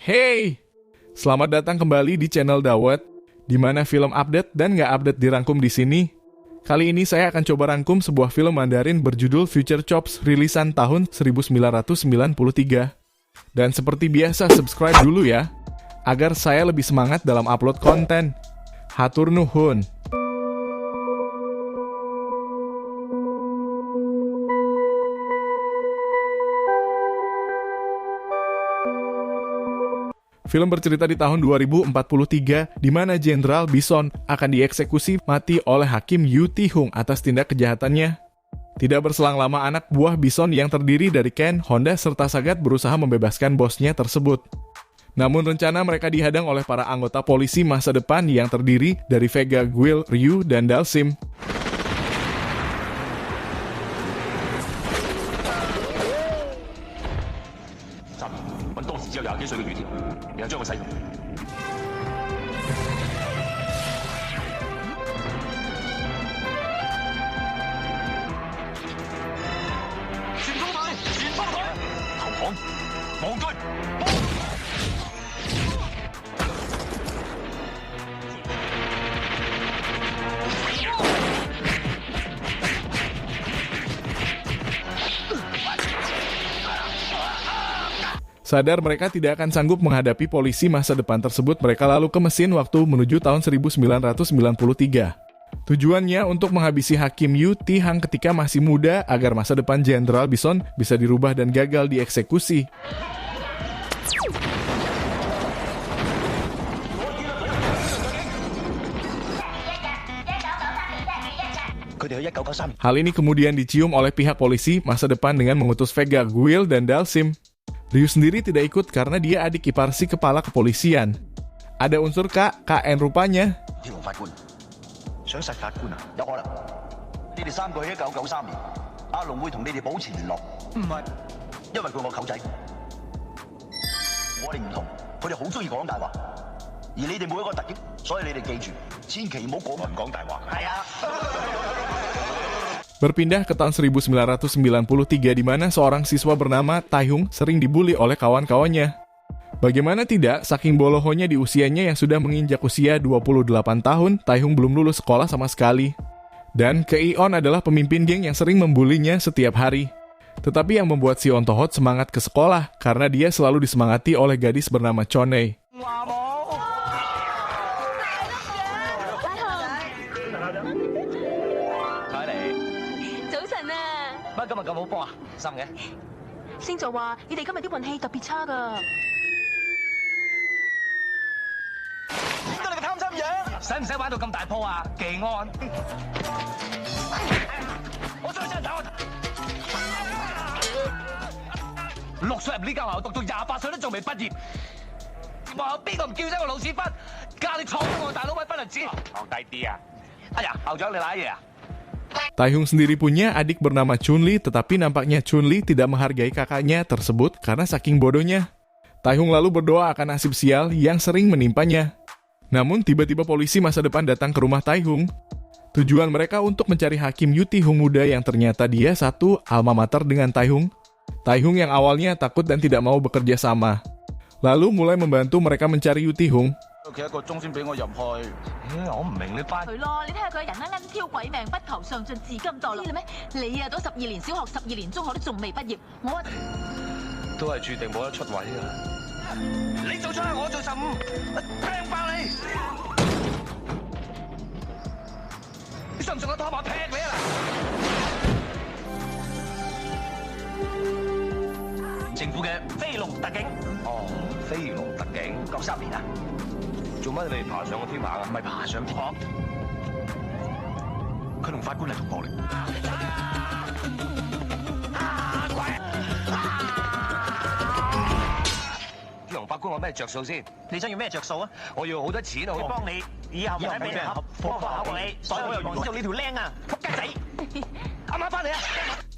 Hey, selamat datang kembali di channel Dawet, di mana film update dan nggak update dirangkum di sini. Kali ini saya akan coba rangkum sebuah film Mandarin berjudul Future Chops rilisan tahun 1993. Dan seperti biasa, subscribe dulu ya, agar saya lebih semangat dalam upload konten. Hatur nuhun. Film bercerita di tahun 2043, di mana Jenderal Bison akan dieksekusi mati oleh Hakim Yu Ti-hung atas tindak kejahatannya. Tidak berselang lama, anak buah Bison yang terdiri dari Ken, Honda, serta Sagat berusaha membebaskan bosnya tersebut. Namun rencana mereka dihadang oleh para anggota polisi masa depan yang terdiri dari Vega, Guile, Ryu, dan Dalsim. Sadar mereka tidak akan sanggup menghadapi polisi masa depan tersebut, mereka lalu ke mesin waktu menuju tahun 1993. Tujuannya untuk menghabisi Hakim Yu Ti-hung ketika masih muda agar masa depan Jenderal Bison bisa dirubah dan gagal dieksekusi. Hal ini kemudian dicium oleh pihak polisi masa depan dengan mengutus Vega, Guile, dan Dalsim. Ryu sendiri tidak ikut karena dia adik ipar si kepala kepolisian. Ada unsur KN rupanya. Berpindah ke tahun 1993, di mana seorang siswa bernama Tai-hung sering dibully oleh kawan-kawannya. Bagaimana tidak, saking bolohonya di usianya yang sudah menginjak usia 28 tahun, Tai-hung belum lulus sekolah sama sekali. Dan Kei-on adalah pemimpin geng yang sering membulinya setiap hari. Tetapi yang membuat si Ontohot semangat ke sekolah, karena dia selalu disemangati oleh gadis bernama Chonei. Tai-hung sendiri punya adik bernama Chun-li, tetapi nampaknya Chun-li tidak menghargai kakaknya tersebut karena saking bodohnya. Tai-hung lalu berdoa akan nasib sial yang sering menimpanya. Namun tiba-tiba polisi masa depan datang ke rumah Tai-hung. Tujuan mereka untuk mencari Hakim Yu Ti-hung muda yang ternyata dia satu alma mater dengan Tai-hung. Tai-hung yang awalnya takut dan tidak mau bekerja sama, lalu mulai membantu mereka mencari Yu Ti-hung.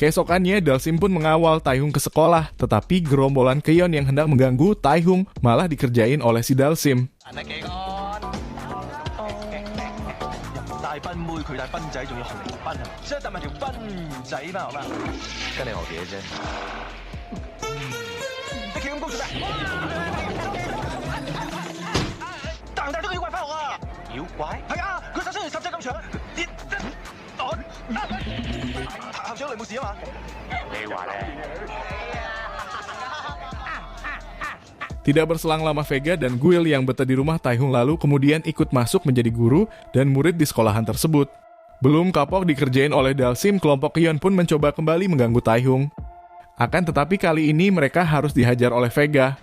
Keesokannya, Dalsim pun mengawal Taehyung ke sekolah, tetapi gerombolan Keon yang hendak mengganggu Taehyung malah dikerjain oleh si Dalsim. Tidak berselang lama, Vega dan Guil yang betah di rumah Taehyung lalu kemudian ikut masuk menjadi guru dan murid di sekolahan tersebut. Belum kapok dikerjain oleh Dalsim, kelompok Keon pun mencoba kembali mengganggu Taehyung. Akan tetapi kali ini mereka harus dihajar oleh Vega.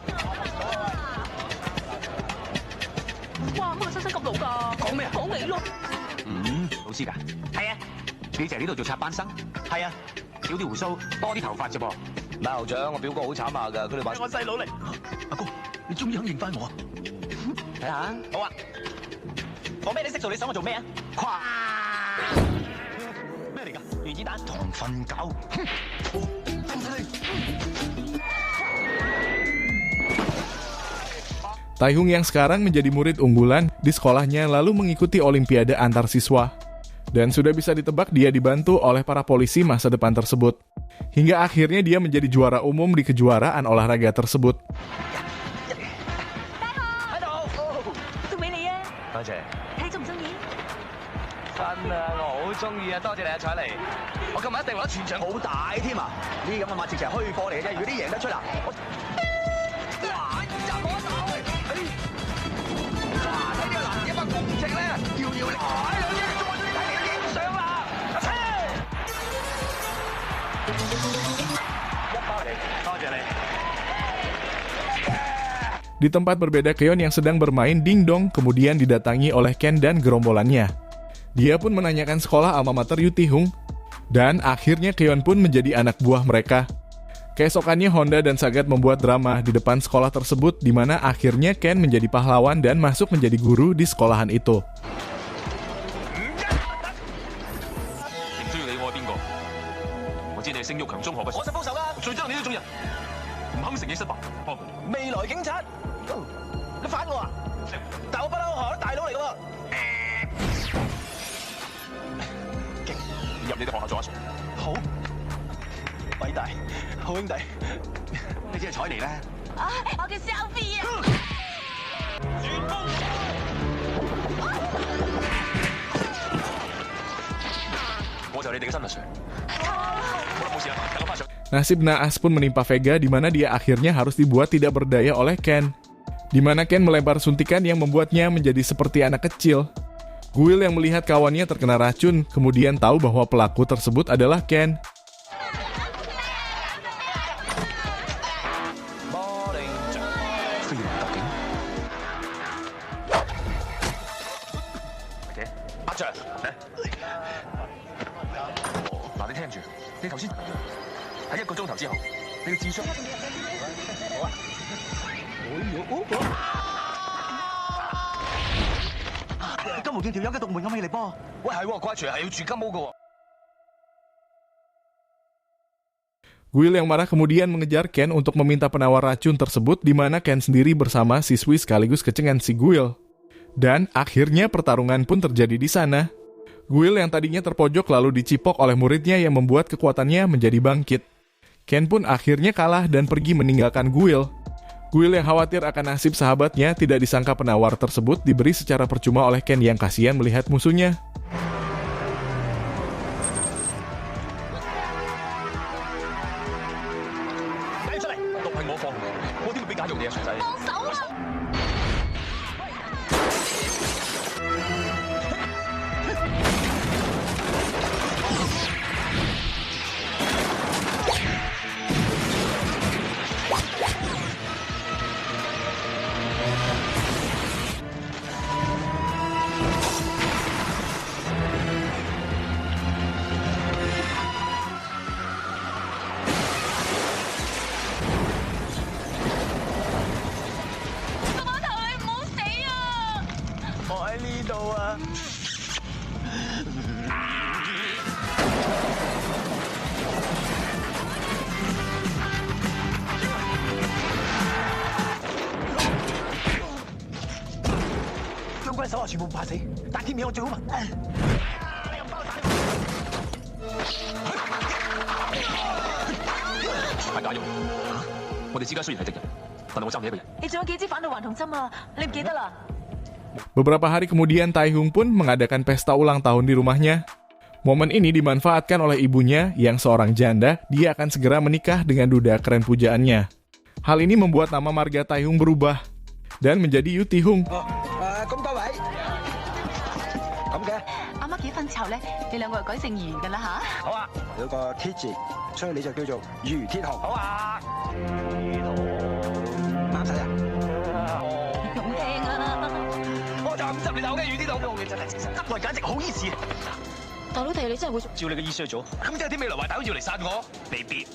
Taehyung yang sekarang menjadi murid unggulan di sekolahnya lalu mengikuti olimpiade antar siswa. Dan sudah bisa ditebak dia dibantu oleh para polisi masa depan tersebut. Hingga akhirnya dia menjadi juara umum di kejuaraan olahraga tersebut. Di tempat berbeda, Keon yang sedang bermain dingdong kemudian didatangi oleh Ken dan gerombolannya. Dia pun menanyakan sekolah alma mater Yu Ti-hung, dan akhirnya Keon pun menjadi anak buah mereka. Keesokannya Honda dan Sagat membuat drama di depan sekolah tersebut, di mana akhirnya Ken menjadi pahlawan dan masuk menjadi guru di sekolahan itu. Nasib naas pun menimpa Vega, di mana dia akhirnya harus dibuat tidak berdaya oleh Ken. Di mana Ken melempar suntikan yang membuatnya menjadi seperti anak kecil. Guil yang melihat kawannya terkena racun, kemudian tahu bahwa pelaku tersebut adalah Ken. Guil yang marah kemudian mengejar Ken untuk meminta penawar racun tersebut, di mana Ken sendiri bersama siswi sekaligus kecengan si Guil. Dan akhirnya pertarungan pun terjadi di sana. Guil yang tadinya terpojok lalu dicipok oleh muridnya yang membuat kekuatannya menjadi bangkit. Ken pun akhirnya kalah dan pergi meninggalkan Guil. Guil yang khawatir akan nasib sahabatnya tidak disangka penawar tersebut diberi secara percuma oleh Ken yang kasihan melihat musuhnya. 手下全部唔怕死，但貼面我最好問。你又包晒。係假用我哋之間雖然係敵人，但係我爭你一個人。你仲有幾支反毒還童針啊？你唔記得啦？ Beberapa hari kemudian Taihung pun mengadakan pesta ulang tahun di rumahnya. Momen ini dimanfaatkan oleh ibunya yang seorang janda, dia akan segera menikah dengan duda keren pujaannya. Hal ini membuat nama marga Taihung berubah dan menjadi Yutihung. 咁多位，咁嘅。阿媽幾份籌咧，你兩個就改姓余㗎啦吓？好啊，有個鐵字，所以你就叫做余鐵雄。好啊，啱使啊！好聽啊！我就唔執你頭嘅余鐵雄，你真係食神執來，簡直好意思。大佬弟，你真係會做？照你嘅意思去做，咁即係啲未來壞蛋要嚟殺我？未必。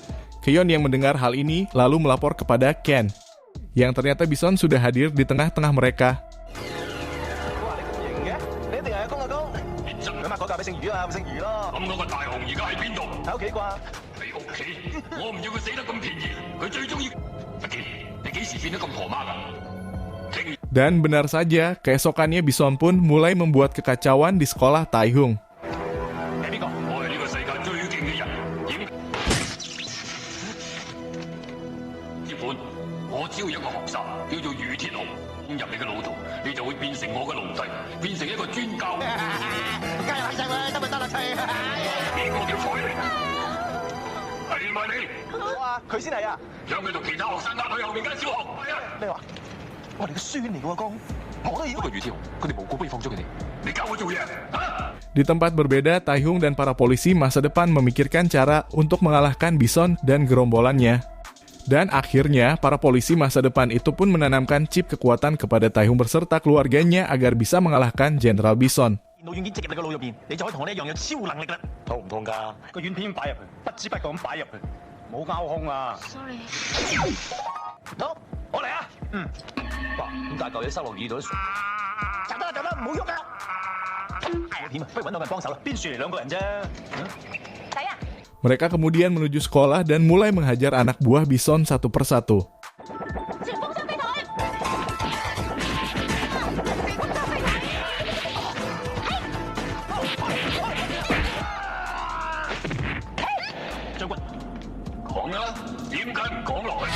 Keyon yang mendengar hal ini lalu melapor kepada Ken, yang ternyata Bison sudah hadir di tengah-tengah mereka. 哇！你咁型嘅，你一定係阿公阿公。咁啊，改嫁俾姓余啊，咪姓余咯。咁嗰個大雄而家喺邊度？喺屋企啩？喺屋企，我唔要佢死得咁便宜，佢最中意。阿健，你幾時變得咁婆媽㗎？ Dan benar saja, keesokannya Bison pun mulai membuat kekacauan di sekolah Taihung. 你邊個？我係呢個世界最勁嘅人。點？本我只要一個學生叫做余鐵雄，入你嘅腦度，你就會變成我嘅奴隸，變成一個專教。加油起上去，得咪得啦，砌！邊個叫彩嚟？係咪你？哇！佢先係啊！讓佢同其他學生壓去後面間小學。係啊！咩話？我哋嘅孫嚟嘅喎，公，我都要。不過余鐵雄，佢哋無故不如放咗佢哋。你教我做嘢啊！ Di tempat berbeda, Taihung dan para polisi masa depan memikirkan cara untuk mengalahkan Bison dan gerombolannya. Dan akhirnya, para polisi masa depan itu pun menanamkan chip kekuatan kepada Taihung berserta keluarganya agar bisa mengalahkan Jenderal Bison. 腦軟件植入你個腦入邊，你就可以同我哋一樣有超能力啦。痛唔痛㗎？個軟片擺入去，不知不覺咁擺入去，冇拗空啊。Sorry。好，我嚟啊。嗯。哇！點解舊嘢收落耳度都熟？就得啦，就得，唔好喐啊！係啊，點啊？不如揾到份幫手啦。邊樹嚟兩個人啫。仔啊！ Mereka kemudian menuju sekolah dan mulai menghajar anak buah Bison satu persatu. 前鋒雙飛腿。將軍，講啦，點解唔講落去？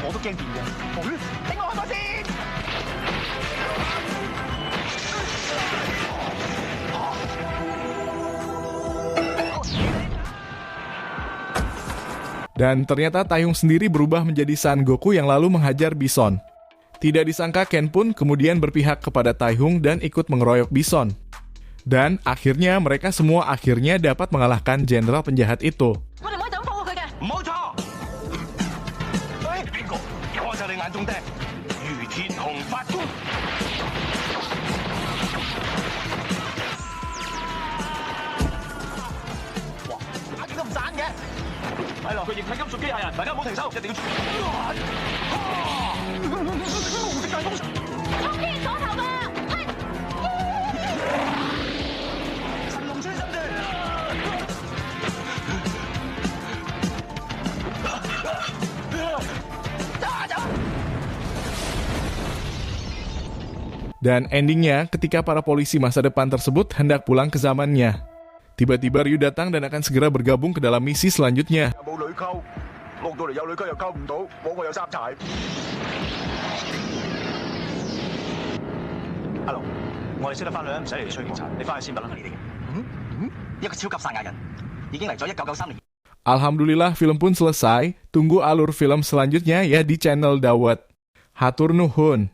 我都驚電嘅，頂我開波先！ Dan ternyata Taihung sendiri berubah menjadi Son Goku yang lalu menghajar Bison. Tidak disangka Ken pun kemudian berpihak kepada Taihung dan ikut mengeroyok Bison. Dan akhirnya mereka semua akhirnya dapat mengalahkan jenderal penjahat itu. 我哋唔可以就咁放過佢嘅。唔好錯！喂，邊個？我就你眼中釘，余鐵雄法官。哇！打極都唔散嘅。係咯，佢液體金屬機械人，大家唔好停手，一定要。紅色大風。衝擊左頭㗎！神龍穿心段。 Dan endingnya, ketika para polisi masa depan tersebut hendak pulang ke zamannya. Tiba-tiba Ryu datang dan akan segera bergabung ke dalam misi selanjutnya. 冇女溝，落到嚟有女溝又溝唔到，我有三柴。阿龍，我哋識得翻去啦，唔使嚟催警察，你翻去先得啦。一個超級賽亞人已經嚟咗1993年。 Alhamdulillah film pun selesai. Tunggu alur film selanjutnya ya di channel Dawet. Hatur nuhun.